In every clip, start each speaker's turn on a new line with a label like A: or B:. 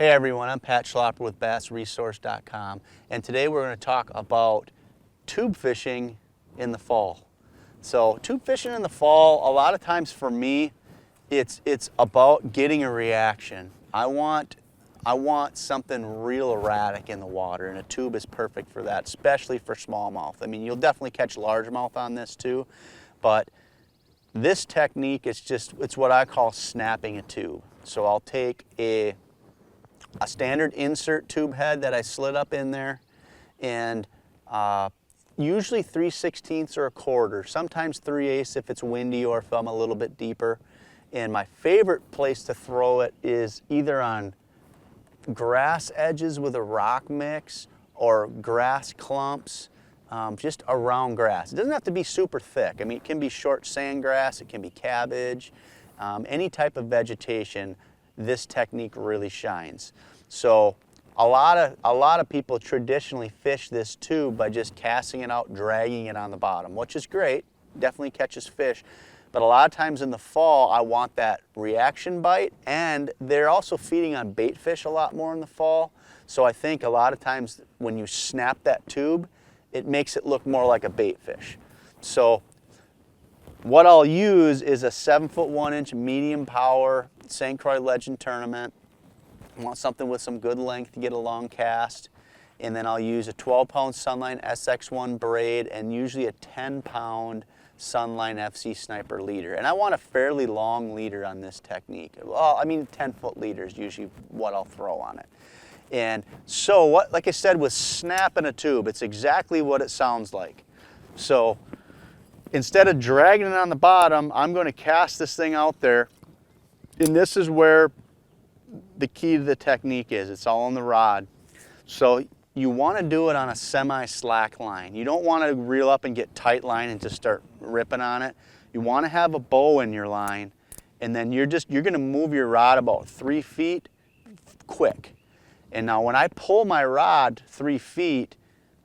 A: Hey everyone, I'm Pat Schlapper with Bassresource.com, and today we're going to talk about tube fishing in the fall. So tube fishing in the fall, a lot of times for me, it's about getting a reaction. I want something real erratic in the water, and a tube is perfect for that, especially for smallmouth. I mean, you'll definitely catch largemouth on this too, but this technique is it's what I call snapping a tube. So I'll take a standard insert tube head that I slid up in there, and usually 3/16 or a quarter, sometimes 3/8 if it's windy or if I'm a little bit deeper. And my favorite place to throw it is either on grass edges with a rock mix or grass clumps, just around grass. It doesn't have to be super thick. I mean, it can be short sand grass, it can be cabbage, any type of vegetation. This technique really shines. So a lot of people traditionally fish this tube by just casting it out, dragging it on the bottom, which is great, definitely catches fish. But a lot of times in the fall, I want that reaction bite, and they're also feeding on bait fish a lot more in the fall. So I think a lot of times when you snap that tube, it makes it look more like a bait fish. So what I'll use is a 7-foot 1-inch medium power St. Croix Legend tournament. I want something with some good length to get a long cast. And then I'll use a 12-pound Sunline SX1 braid and usually a 10-pound Sunline FC Sniper leader. And I want a fairly long leader on this technique. Well, I mean 10-foot leader is usually what I'll throw on it. And so like I said, with snapping a tube, it's exactly what it sounds like. So instead of dragging it on the bottom, I'm going to cast this thing out there. And this is where the key to the technique is. It's all on the rod. So you want to do it on a semi-slack line. You don't want to reel up and get tight line and just start ripping on it. You want to have a bow in your line, and then you're going to move your rod about 3 feet quick. And now when I pull my rod 3 feet,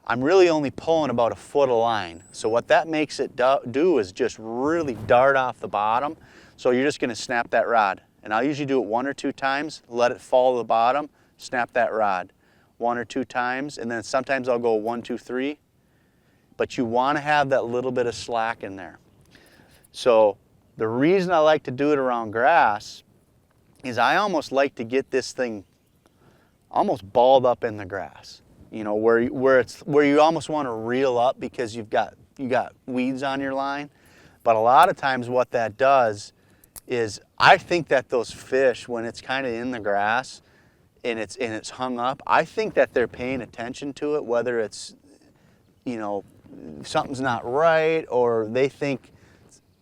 A: I'm really only pulling about a foot of line. So what that makes it do is just really dart off the bottom. So you're just going to snap that rod. And I'll usually do it 1 or 2 times, let it fall to the bottom, snap that rod 1 or 2 times, and then sometimes I'll go 1, 2, 3. But you want to have that little bit of slack in there. So the reason I like to do it around grass is I almost like to get this thing almost balled up in the grass. You know, where you almost want to reel up because you got weeds on your line. But a lot of times what that does is I think that those fish, when it's kind of in the grass and it's hung up, I think that they're paying attention to it, whether it's, you know, something's not right or they think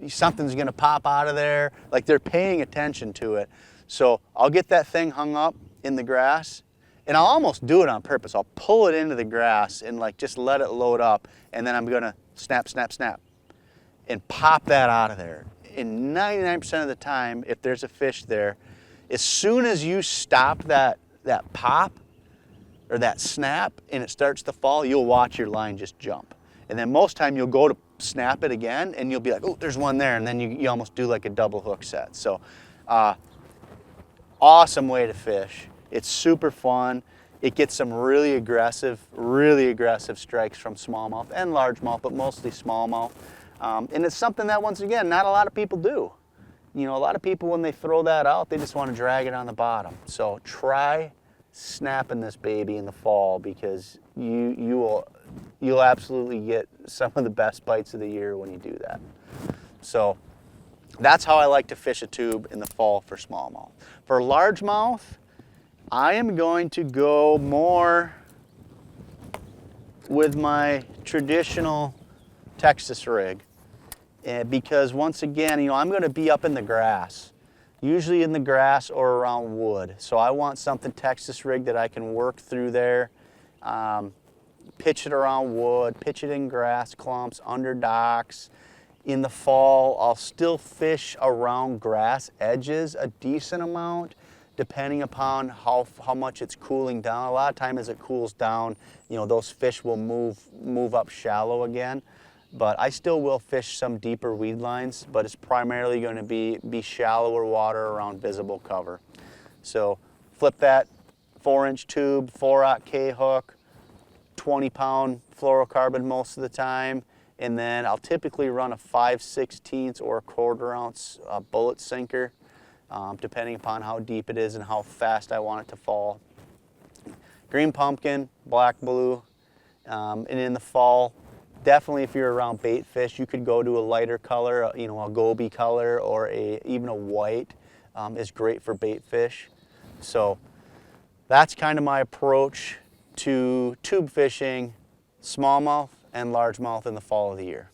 A: something's going to pop out of there. Like, they're paying attention to it. So I'll get that thing hung up in the grass, and I'll almost do it on purpose. I'll pull it into the grass and like just let it load up, and then I'm going to snap, snap, snap and pop that out of there. And 99% of the time, if there's a fish there, as soon as you stop that pop or that snap and it starts to fall, you'll watch your line just jump. And then most time you'll go to snap it again and you'll be like, oh, there's one there. And then you almost do like a double hook set. So awesome way to fish. It's super fun. It gets some really aggressive strikes from smallmouth and largemouth, but mostly smallmouth. And it's something that, once again, not a lot of people do. You know, a lot of people, when they throw that out, they just want to drag it on the bottom. So try snapping this baby in the fall, because you'll absolutely get some of the best bites of the year when you do that. So that's how I like to fish a tube in the fall for smallmouth. For largemouth, I am going to go more with my traditional Texas rig. Because once again, you know, I'm going to be up in the grass, usually in the grass or around wood. So I want something Texas rig that I can work through there, pitch it around wood, pitch it in grass clumps, under docks. In the fall, I'll still fish around grass edges a decent amount, depending upon how much it's cooling down. A lot of time as it cools down, you know, those fish will move up shallow again. But I still will fish some deeper weed lines, but it's primarily going to be shallower water around visible cover. So flip that 4-inch tube, 4/0 K-hook, 20-pound fluorocarbon most of the time, and then I'll typically run a 5/16 or a 1/4 ounce bullet sinker, depending upon how deep it is and how fast I want it to fall. Green pumpkin, black blue, and in the fall, definitely if you're around bait fish, you could go to a lighter color, you know, a goby color or even a white is great for bait fish. So that's kind of my approach to tube fishing smallmouth and largemouth in the fall of the year.